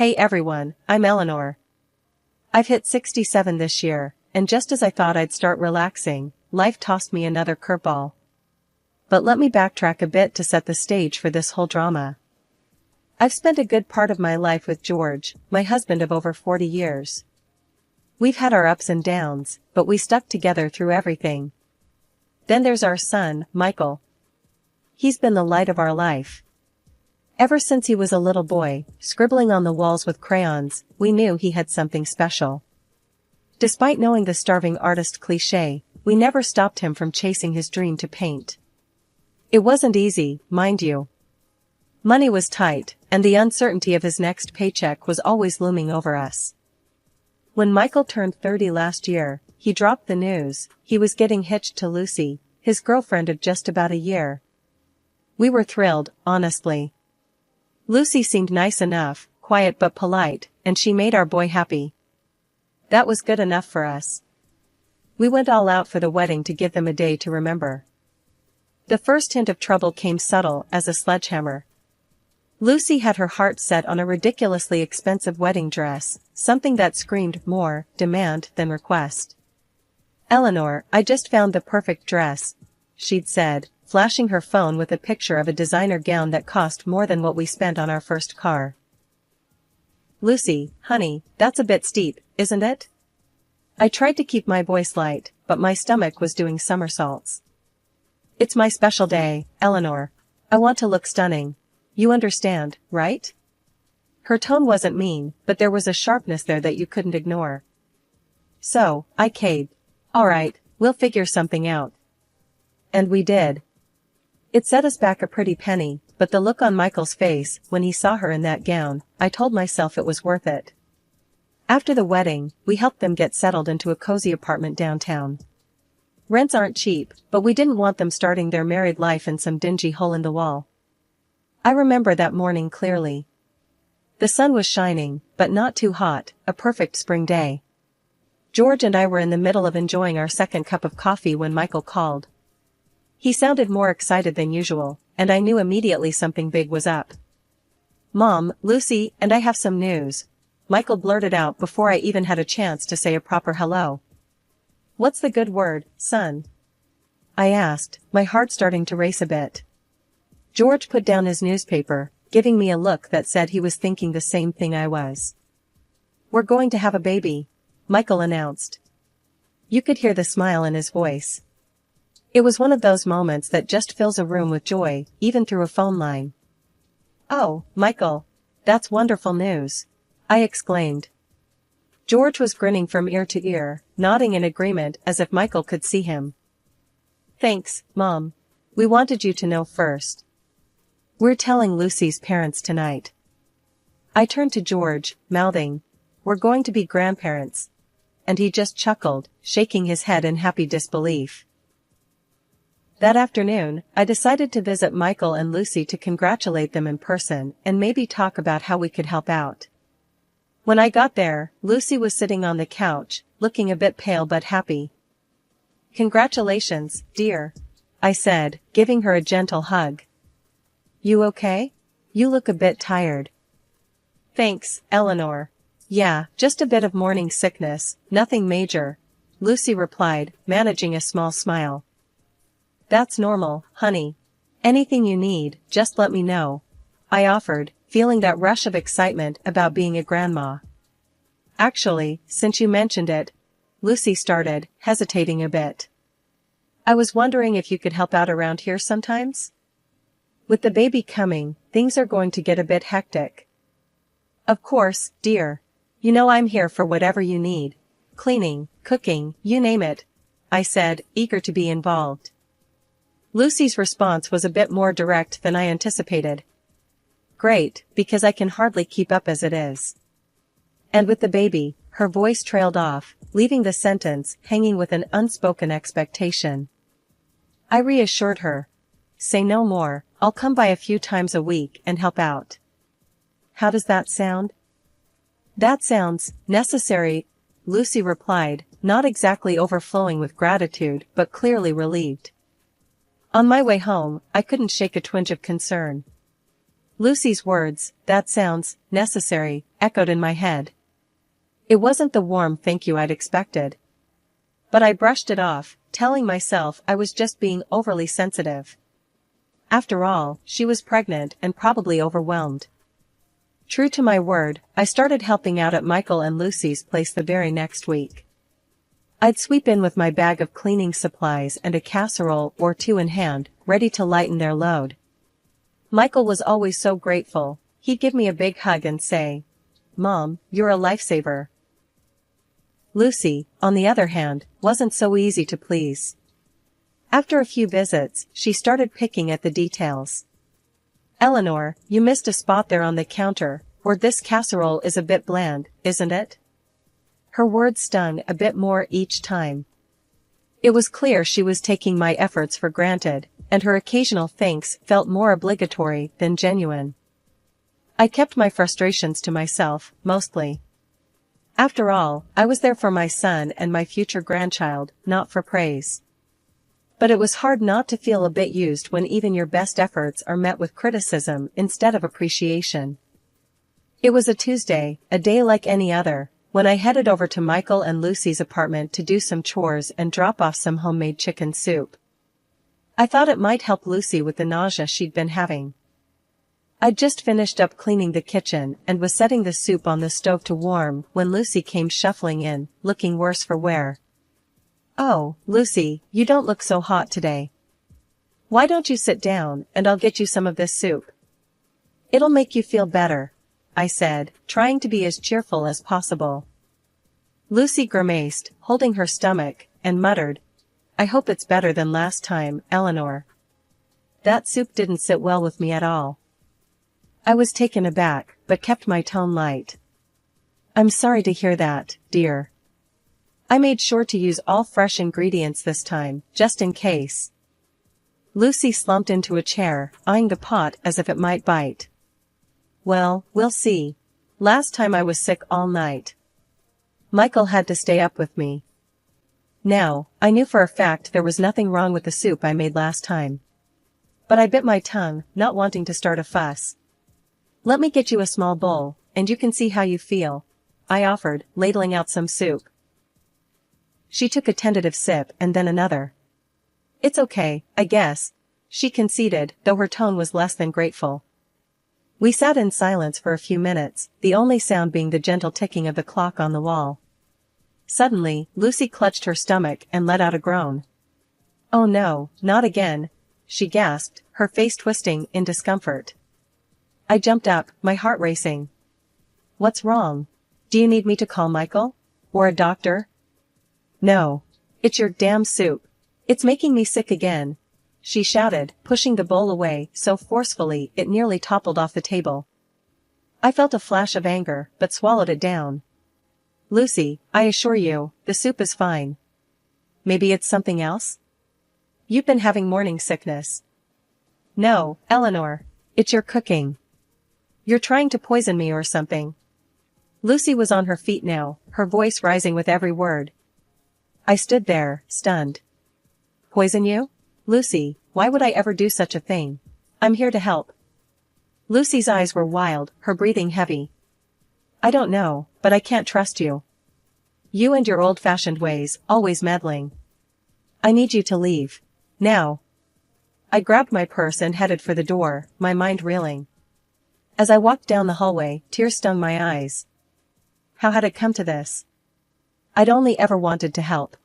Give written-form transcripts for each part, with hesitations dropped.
Hey everyone, I'm Eleanor. I've hit 67 this year, and just as I thought I'd start relaxing, life tossed me another curveball. But let me backtrack a bit to set the stage for this whole drama. I've spent a good part of my life with George, my husband of over 40 years. We've had our ups and downs, but we stuck together through everything. Then there's our son, Michael. He's been the light of our life. Ever since he was a little boy, scribbling on the walls with crayons, we knew he had something special. Despite knowing the starving artist cliché, we never stopped him from chasing his dream to paint. It wasn't easy, mind you. Money was tight, and the uncertainty of his next paycheck was always looming over us. When Michael turned 30 last year, he dropped the news he was getting hitched to Lucy, his girlfriend of just about a year. We were thrilled, honestly. Lucy seemed nice enough, quiet but polite, and she made our boy happy. That was good enough for us. We went all out for the wedding to give them a day to remember. The first hint of trouble came subtle as a sledgehammer. Lucy had her heart set on a ridiculously expensive wedding dress, something that screamed more demand than request. "Eleanor, I just found the perfect dress," she'd said, flashing her phone with a picture of a designer gown that cost more than what we spent on our first car. "Lucy, honey, that's a bit steep, isn't it?" I tried to keep my voice light, but my stomach was doing somersaults. "It's my special day, Eleanor. I want to look stunning. You understand, right?" Her tone wasn't mean, but there was a sharpness there that you couldn't ignore. So, I caved. "All right, we'll figure something out." And we did. It set us back a pretty penny, but the look on Michael's face when he saw her in that gown, I told myself it was worth it. After the wedding, we helped them get settled into a cozy apartment downtown. Rents aren't cheap, but we didn't want them starting their married life in some dingy hole in the wall. I remember that morning clearly. The sun was shining, but not too hot, a perfect spring day. George and I were in the middle of enjoying our second cup of coffee when Michael called. He sounded more excited than usual, and I knew immediately something big was up. "Mom, Lucy, and I have some news," Michael blurted out before I even had a chance to say a proper hello. "What's the good word, son?" I asked, my heart starting to race a bit. George put down his newspaper, giving me a look that said he was thinking the same thing I was. "We're going to have a baby," Michael announced. You could hear the smile in his voice. It was one of those moments that just fills a room with joy, even through a phone line. "Oh, Michael. That's wonderful news," I exclaimed. George was grinning from ear to ear, nodding in agreement as if Michael could see him. "Thanks, Mom. We wanted you to know first. We're telling Lucy's parents tonight." I turned to George, mouthing, "We're going to be grandparents." And he just chuckled, shaking his head in happy disbelief. That afternoon, I decided to visit Michael and Lucy to congratulate them in person and maybe talk about how we could help out. When I got there, Lucy was sitting on the couch, looking a bit pale but happy. "Congratulations, dear," I said, giving her a gentle hug. "You okay? You look a bit tired." "Thanks, Eleanor. Yeah, just a bit of morning sickness, nothing major," Lucy replied, managing a small smile. "That's normal, honey. Anything you need, just let me know," I offered, feeling that rush of excitement about being a grandma. "Actually, since you mentioned it," Lucy started, hesitating a bit. "I was wondering if you could help out around here sometimes? With the baby coming, things are going to get a bit hectic." "Of course, dear. You know I'm here for whatever you need. Cleaning, cooking, you name it," I said, eager to be involved. Lucy's response was a bit more direct than I anticipated. "Great, because I can hardly keep up as it is." And with the baby, her voice trailed off, leaving the sentence hanging with an unspoken expectation. I reassured her. "Say no more, I'll come by a few times a week and help out." "How does that sound?" "That sounds necessary," Lucy replied, not exactly overflowing with gratitude but clearly relieved. On my way home, I couldn't shake a twinge of concern. Lucy's words, "That sounds necessary," echoed in my head. It wasn't the warm thank you I'd expected. But I brushed it off, telling myself I was just being overly sensitive. After all, she was pregnant and probably overwhelmed. True to my word, I started helping out at Michael and Lucy's place the very next week. I'd sweep in with my bag of cleaning supplies and a casserole or two in hand, ready to lighten their load. Michael was always so grateful. He'd give me a big hug and say, "Mom, you're a lifesaver." Lucy, on the other hand, wasn't so easy to please. After a few visits, she started picking at the details. "Eleanor, you missed a spot there on the counter, or this casserole is a bit bland, isn't it?" Her words stung a bit more each time. It was clear she was taking my efforts for granted, and her occasional thanks felt more obligatory than genuine. I kept my frustrations to myself, mostly. After all, I was there for my son and my future grandchild, not for praise. But it was hard not to feel a bit used when even your best efforts are met with criticism instead of appreciation. It was a Tuesday, a day like any other, when I headed over to Michael and Lucy's apartment to do some chores and drop off some homemade chicken soup. I thought it might help Lucy with the nausea she'd been having. I'd just finished up cleaning the kitchen and was setting the soup on the stove to warm when Lucy came shuffling in, looking worse for wear. "Oh, Lucy, you don't look so hot today. Why don't you sit down and I'll get you some of this soup? It'll make you feel better," I said, trying to be as cheerful as possible. Lucy grimaced, holding her stomach, and muttered, "I hope it's better than last time, Eleanor. That soup didn't sit well with me at all." I was taken aback, but kept my tone light. "I'm sorry to hear that, dear. I made sure to use all fresh ingredients this time, just in case." Lucy slumped into a chair, eyeing the pot as if it might bite. "Well, we'll see. Last time I was sick all night. Michael had to stay up with me." Now, I knew for a fact there was nothing wrong with the soup I made last time. But I bit my tongue, not wanting to start a fuss. "Let me get you a small bowl, and you can see how you feel," I offered, ladling out some soup. She took a tentative sip and then another. "It's okay, I guess," she conceded, though her tone was less than grateful. We sat in silence for a few minutes, the only sound being the gentle ticking of the clock on the wall. Suddenly, Lucy clutched her stomach and let out a groan. "Oh no, not again," she gasped, her face twisting in discomfort. I jumped up, my heart racing. "What's wrong? Do you need me to call Michael? Or a doctor?" "No. It's your damn soup. It's making me sick again," she shouted, pushing the bowl away so forcefully it nearly toppled off the table. I felt a flash of anger, but swallowed it down. "Lucy, I assure you, the soup is fine. Maybe it's something else? You've been having morning sickness." "No, Eleanor. It's your cooking. You're trying to poison me or something." Lucy was on her feet now, her voice rising with every word. I stood there, stunned. "Poison you? Lucy, why would I ever do such a thing? I'm here to help." Lucy's eyes were wild, her breathing heavy. "I don't know, but I can't trust you. You and your old-fashioned ways, always meddling. I need you to leave. Now." I grabbed my purse and headed for the door, my mind reeling. As I walked down the hallway, tears stung my eyes. How had it come to this? I'd only ever wanted to help.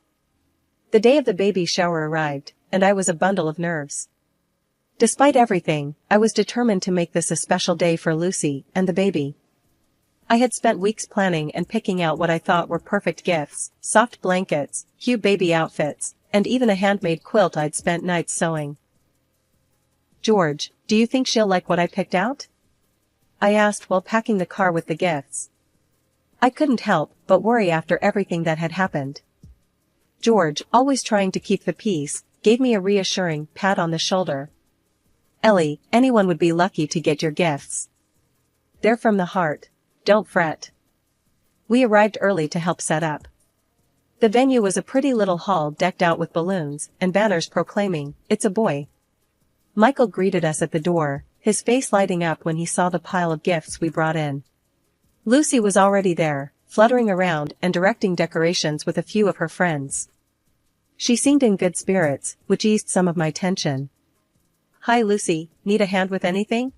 The day of the baby shower arrived, and I was a bundle of nerves. Despite everything, I was determined to make this a special day for Lucy and the baby. I had spent weeks planning and picking out what I thought were perfect gifts, soft blankets, cute baby outfits, and even a handmade quilt I'd spent nights sewing. "George, do you think she'll like what I picked out?" I asked while packing the car with the gifts. I couldn't help but worry after everything that had happened. George, always trying to keep the peace, gave me a reassuring pat on the shoulder. "Ellie, anyone would be lucky to get your gifts. They're from the heart. Don't fret." We arrived early to help set up. The venue was a pretty little hall decked out with balloons and banners proclaiming, "It's a boy." Michael greeted us at the door, his face lighting up when he saw the pile of gifts we brought in. Lucy was already there, fluttering around and directing decorations with a few of her friends. She seemed in good spirits, which eased some of my tension. "Hi Lucy, need a hand with anything?"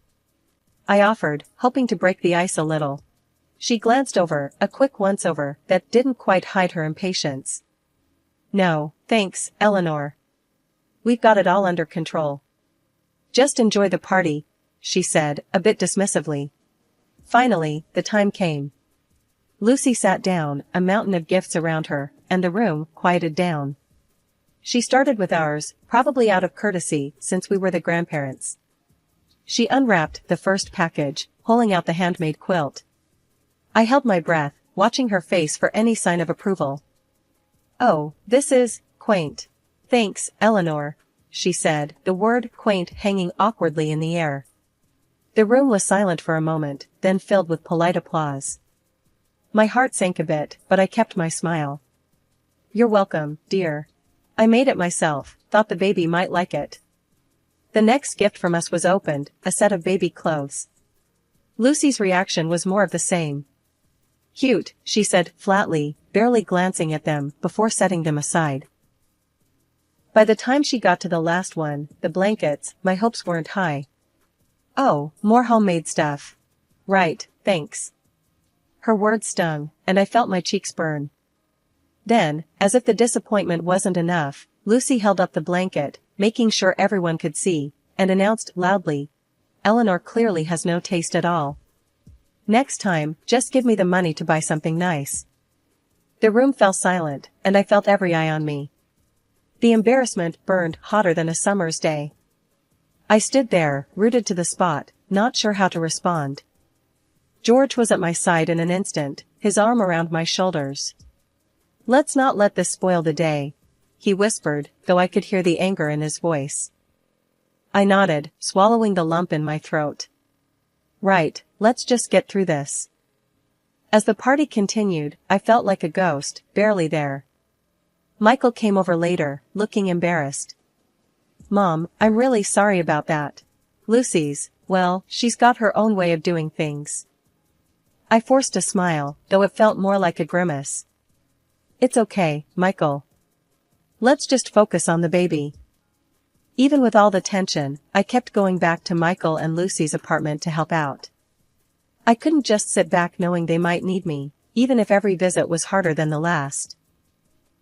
I offered, hoping to break the ice a little. She glanced over, a quick once-over that didn't quite hide her impatience. "No, thanks, Eleanor. We've got it all under control. Just enjoy the party," she said, a bit dismissively. Finally, the time came. Lucy sat down, a mountain of gifts around her, and the room quieted down. She started with ours, probably out of courtesy, since we were the grandparents. She unwrapped the first package, pulling out the handmade quilt. I held my breath, watching her face for any sign of approval. "Oh, this is quaint. Thanks, Eleanor," she said, the word quaint hanging awkwardly in the air. The room was silent for a moment, then filled with polite applause. My heart sank a bit, but I kept my smile. "You're welcome, dear. I made it myself, thought the baby might like it." The next gift from us was opened, a set of baby clothes. Lucy's reaction was more of the same. "Cute," she said flatly, barely glancing at them before setting them aside. By the time she got to the last one, the blankets, my hopes weren't high. "Oh, more homemade stuff. Right, thanks." Her words stung, and I felt my cheeks burn. Then, as if the disappointment wasn't enough, Lucy held up the blanket, making sure everyone could see, and announced loudly, "Eleanor clearly has no taste at all. Next time, just give me the money to buy something nice." The room fell silent, and I felt every eye on me. The embarrassment burned hotter than a summer's day. I stood there, rooted to the spot, not sure how to respond. George was at my side in an instant, his arm around my shoulders. "Let's not let this spoil the day," he whispered, though I could hear the anger in his voice. I nodded, swallowing the lump in my throat. "Right, let's just get through this." As the party continued, I felt like a ghost, barely there. Michael came over later, looking embarrassed. "Mom, I'm really sorry about that. Lucy's, well, she's got her own way of doing things." I forced a smile, though it felt more like a grimace. "It's okay, Michael. Let's just focus on the baby." Even with all the tension, I kept going back to Michael and Lucy's apartment to help out. I couldn't just sit back knowing they might need me, even if every visit was harder than the last.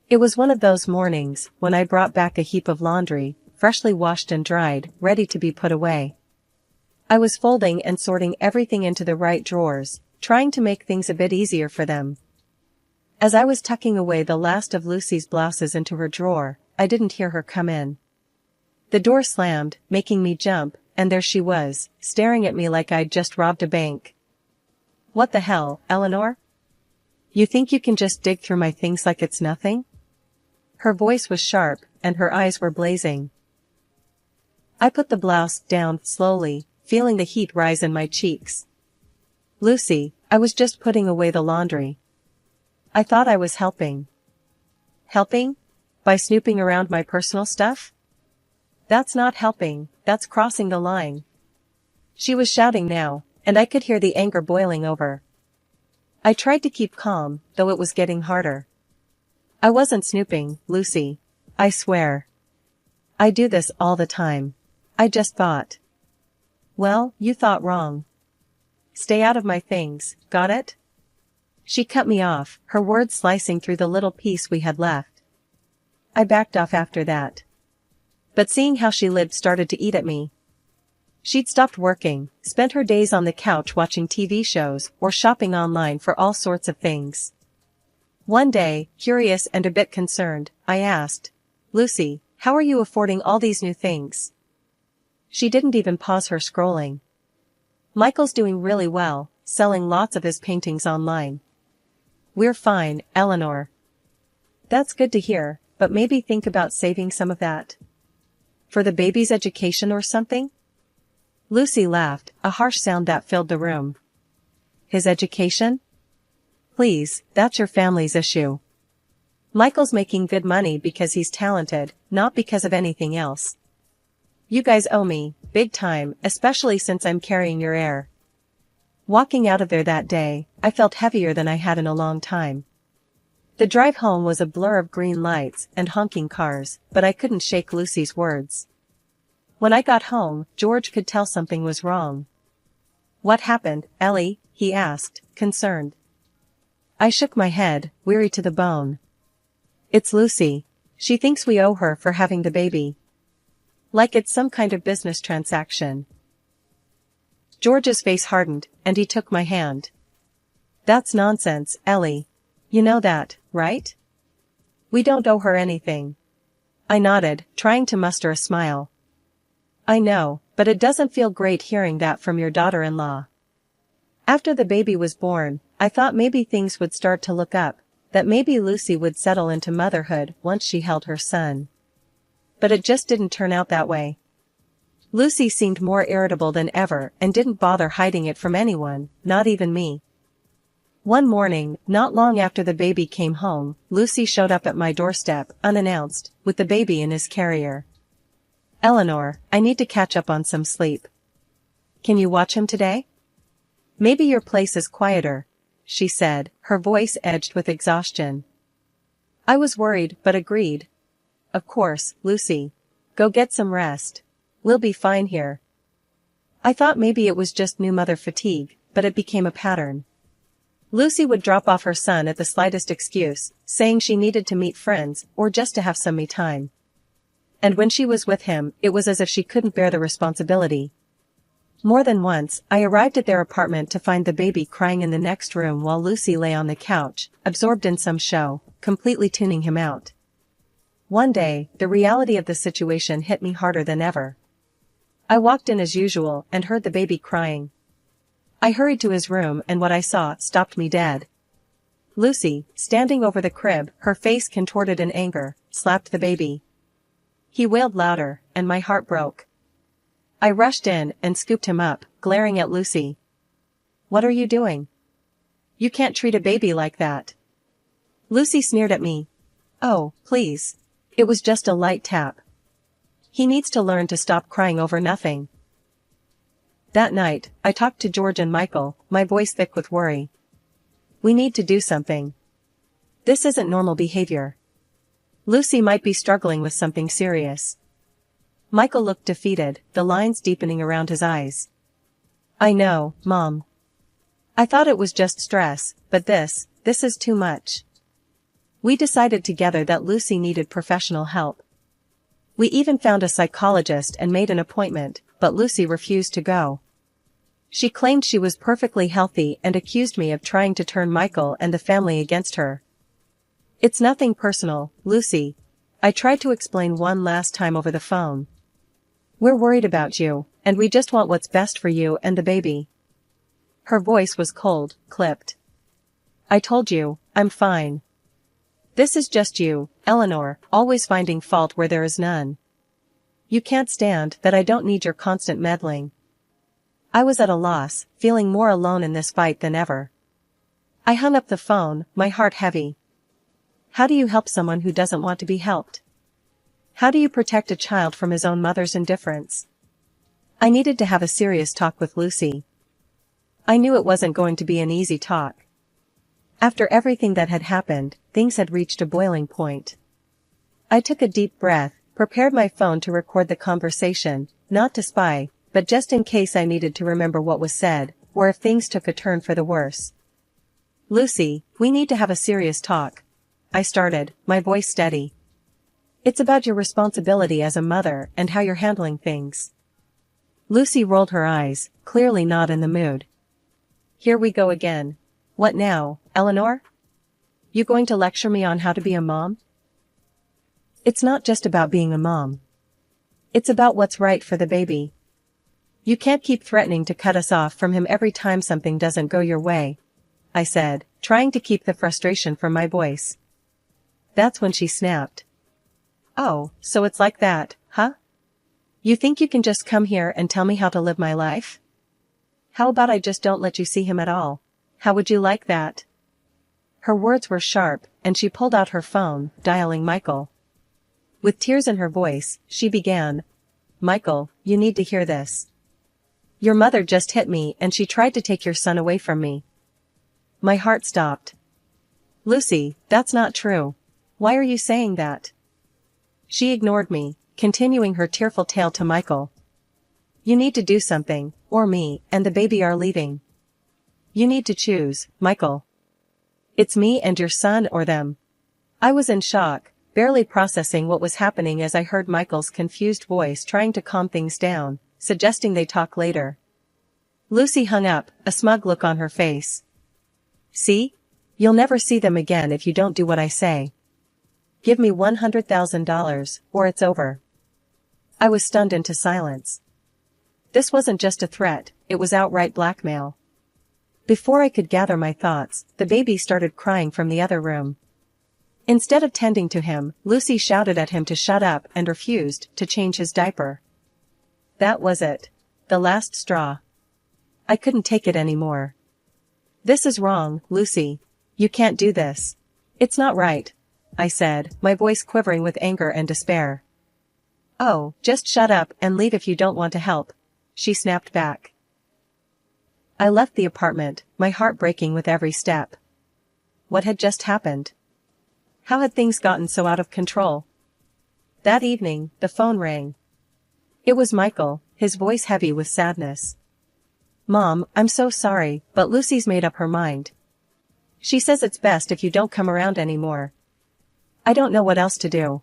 It was one of those mornings when I brought back a heap of laundry, freshly washed and dried, ready to be put away. I was folding and sorting everything into the right drawers, trying to make things a bit easier for them. As I was tucking away the last of Lucy's blouses into her drawer, I didn't hear her come in. The door slammed, making me jump, and there she was, staring at me like I'd just robbed a bank. "What the hell, Eleanor? You think you can just dig through my things like it's nothing?" Her voice was sharp, and her eyes were blazing. I put the blouse down slowly, feeling the heat rise in my cheeks. "Lucy, I was just putting away the laundry. I thought I was helping." "Helping? By snooping around my personal stuff? That's not helping, that's crossing the line." She was shouting now, and I could hear the anger boiling over. I tried to keep calm, though it was getting harder. "I wasn't snooping, Lucy. I swear. I do this all the time. I just thought." "Well, you thought wrong. Stay out of my things, got it?" She cut me off, her words slicing through the little piece we had left. I backed off after that. But seeing how she lived started to eat at me. She'd stopped working, spent her days on the couch watching TV shows or shopping online for all sorts of things. One day, curious and a bit concerned, I asked, "Lucy, how are you affording all these new things?" She didn't even pause her scrolling. "Michael's doing really well, selling lots of his paintings online. We're fine, Eleanor." "That's good to hear, but maybe think about saving some of that. For the baby's education or something?" Lucy laughed, a harsh sound that filled the room. "His education? Please, that's your family's issue. Michael's making good money because he's talented, not because of anything else. You guys owe me, big time, especially since I'm carrying your heir. Walking out of there that day, I felt heavier than I had in a long time. The drive home was a blur of green lights and honking cars, but I couldn't shake Lucy's words. When I got home, George could tell something was wrong. "What happened, Ellie?" he asked, concerned. I shook my head, weary to the bone. "It's Lucy. She thinks we owe her for having the baby. Like it's some kind of business transaction." George's face hardened, and he took my hand. "That's nonsense, Ellie. You know that, right? We don't owe her anything." I nodded, trying to muster a smile. "I know, but it doesn't feel great hearing that from your daughter-in-law." After the baby was born, I thought maybe things would start to look up, that maybe Lucy would settle into motherhood once she held her son. But it just didn't turn out that way. Lucy seemed more irritable than ever and didn't bother hiding it from anyone, not even me. One morning, not long after the baby came home, Lucy showed up at my doorstep, unannounced, with the baby in his carrier. "Eleanor, I need to catch up on some sleep. Can you watch him today? Maybe your place is quieter," she said, her voice edged with exhaustion. I was worried but agreed. "Of course, Lucy. Go get some rest. We'll be fine here." I thought maybe it was just new mother fatigue, but it became a pattern. Lucy would drop off her son at the slightest excuse, saying she needed to meet friends or just to have some me time. And when she was with him, it was as if she couldn't bear the responsibility. More than once, I arrived at their apartment to find the baby crying in the next room while Lucy lay on the couch, absorbed in some show, completely tuning him out. One day, the reality of the situation hit me harder than ever. I walked in as usual and heard the baby crying. I hurried to his room and what I saw stopped me dead. Lucy, standing over the crib, her face contorted in anger, slapped the baby. He wailed louder, and my heart broke. I rushed in and scooped him up, glaring at Lucy. "What are you doing? You can't treat a baby like that." Lucy sneered at me. "Oh, please. It was just a light tap. He needs to learn to stop crying over nothing." That night, I talked to George and Michael, my voice thick with worry. "We need to do something. This isn't normal behavior. Lucy might be struggling with something serious." Michael looked defeated, the lines deepening around his eyes. "I know, Mom. I thought it was just stress, but this is too much." We decided together that Lucy needed professional help. We even found a psychologist and made an appointment, but Lucy refused to go. She claimed she was perfectly healthy and accused me of trying to turn Michael and the family against her. "It's nothing personal, Lucy," I tried to explain one last time over the phone. "We're worried about you, and we just want what's best for you and the baby." Her voice was cold, clipped. "I told you, I'm fine. This is just you, Eleanor, always finding fault where there is none. You can't stand that I don't need your constant meddling." I was at a loss, feeling more alone in this fight than ever. I hung up the phone, my heart heavy. How do you help someone who doesn't want to be helped? How do you protect a child from his own mother's indifference? I needed to have a serious talk with Lucy. I knew it wasn't going to be an easy talk. After everything that had happened, things had reached a boiling point. I took a deep breath, prepared my phone to record the conversation, not to spy, but just in case I needed to remember what was said, or if things took a turn for the worse. "Lucy, we need to have a serious talk," I started, my voice steady. "It's about your responsibility as a mother and how you're handling things." Lucy rolled her eyes, clearly not in the mood. "Here we go again. What now, Eleanor? You going to lecture me on how to be a mom?" "It's not just about being a mom. It's about what's right for the baby. You can't keep threatening to cut us off from him every time something doesn't go your way," I said, trying to keep the frustration from my voice. That's when she snapped. "Oh, so it's like that, huh? You think you can just come here and tell me how to live my life? How about I just don't let you see him at all? How would you like that?" Her words were sharp, and she pulled out her phone, dialing Michael. With tears in her voice, she began, Michael, you need to hear this. Your mother just hit me and she tried to take your son away from me. My heart stopped. Lucy, that's not true. Why are you saying that? She ignored me, continuing her tearful tale to Michael. You need to do something, or me and the baby are leaving. You need to choose, Michael. It's me and your son or them. I was in shock, barely processing what was happening as I heard Michael's confused voice trying to calm things down, suggesting they talk later. Lucy hung up, a smug look on her face. See? You'll never see them again if you don't do what I say. Give me $100,000, or it's over. I was stunned into silence. This wasn't just a threat, it was outright blackmail. Before I could gather my thoughts, the baby started crying from the other room. Instead of tending to him, Lucy shouted at him to shut up and refused to change his diaper. That was it. The last straw. I couldn't take it anymore. This is wrong, Lucy. You can't do this. It's not right, I said, my voice quivering with anger and despair. Oh, just shut up and leave if you don't want to help, she snapped back. I left the apartment, my heart breaking with every step. What had just happened? How had things gotten so out of control? That evening, the phone rang. It was Michael, his voice heavy with sadness. Mom, I'm so sorry, but Lucy's made up her mind. She says it's best if you don't come around anymore. I don't know what else to do.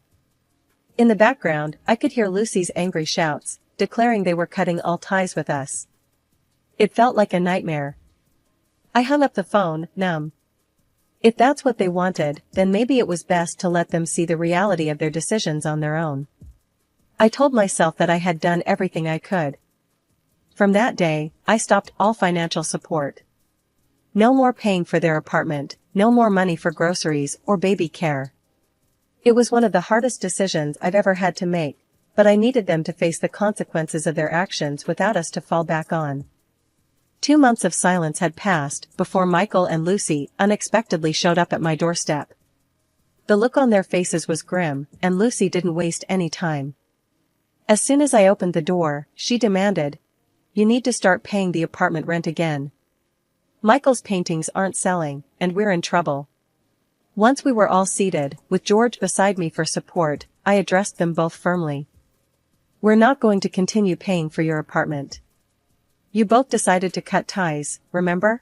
In the background, I could hear Lucy's angry shouts, declaring they were cutting all ties with us. It felt like a nightmare. I hung up the phone, numb. If that's what they wanted, then maybe it was best to let them see the reality of their decisions on their own. I told myself that I had done everything I could. From that day, I stopped all financial support. No more paying for their apartment, no more money for groceries or baby care. It was one of the hardest decisions I've ever had to make, but I needed them to face the consequences of their actions without us to fall back on. 2 months of silence had passed before Michael and Lucy unexpectedly showed up at my doorstep. The look on their faces was grim, and Lucy didn't waste any time. As soon as I opened the door, she demanded, "You need to start paying the apartment rent again. Michael's paintings aren't selling, and we're in trouble." Once we were all seated, with George beside me for support, I addressed them both firmly. We're not going to continue paying for your apartment. You both decided to cut ties, remember?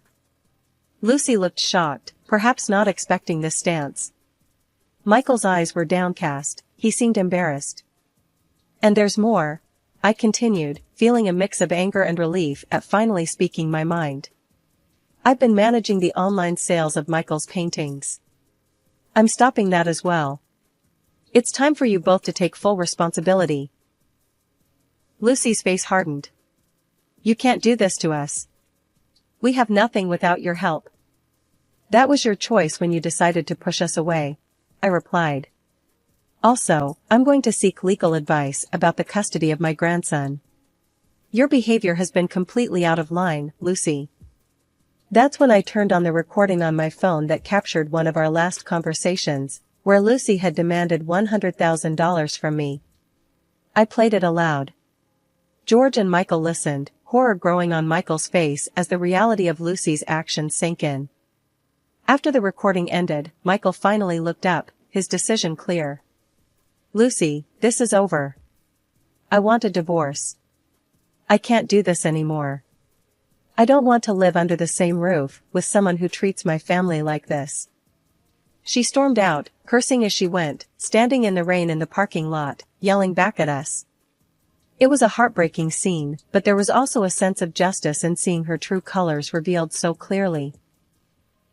Lucy looked shocked, perhaps not expecting this stance. Michael's eyes were downcast, he seemed embarrassed. And there's more, I continued, feeling a mix of anger and relief at finally speaking my mind. I've been managing the online sales of Michael's paintings. I'm stopping that as well. It's time for you both to take full responsibility. Lucy's face hardened. You can't do this to us. We have nothing without your help. That was your choice when you decided to push us away, I replied. Also, I'm going to seek legal advice about the custody of my grandson. Your behavior has been completely out of line, Lucy. That's when I turned on the recording on my phone that captured one of our last conversations, where Lucy had demanded $100,000 from me. I played it aloud. George and Michael listened, horror growing on Michael's face as the reality of Lucy's actions sank in. After the recording ended, Michael finally looked up, his decision clear. Lucy, this is over. I want a divorce. I can't do this anymore. I don't want to live under the same roof with someone who treats my family like this. She stormed out, cursing as she went, standing in the rain in the parking lot, yelling back at us. It was a heartbreaking scene, but there was also a sense of justice in seeing her true colors revealed so clearly.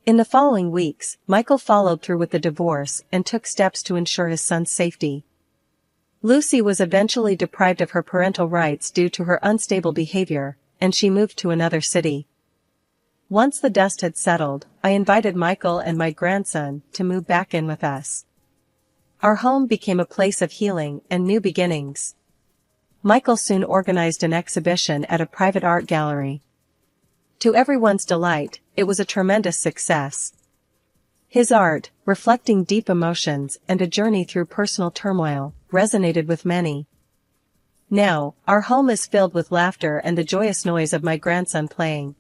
In the following weeks, Michael followed through with the divorce and took steps to ensure his son's safety. Lucy was eventually deprived of her parental rights due to her unstable behavior, and she moved to another city. Once the dust had settled, I invited Michael and my grandson to move back in with us. Our home became a place of healing and new beginnings. Michael soon organized an exhibition at a private art gallery. To everyone's delight, it was a tremendous success. His art, reflecting deep emotions and a journey through personal turmoil, resonated with many. Now, our home is filled with laughter and the joyous noise of my grandson playing.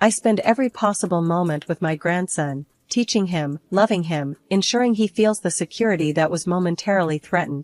I spend every possible moment with my grandson, teaching him, loving him, ensuring he feels the security that was momentarily threatened.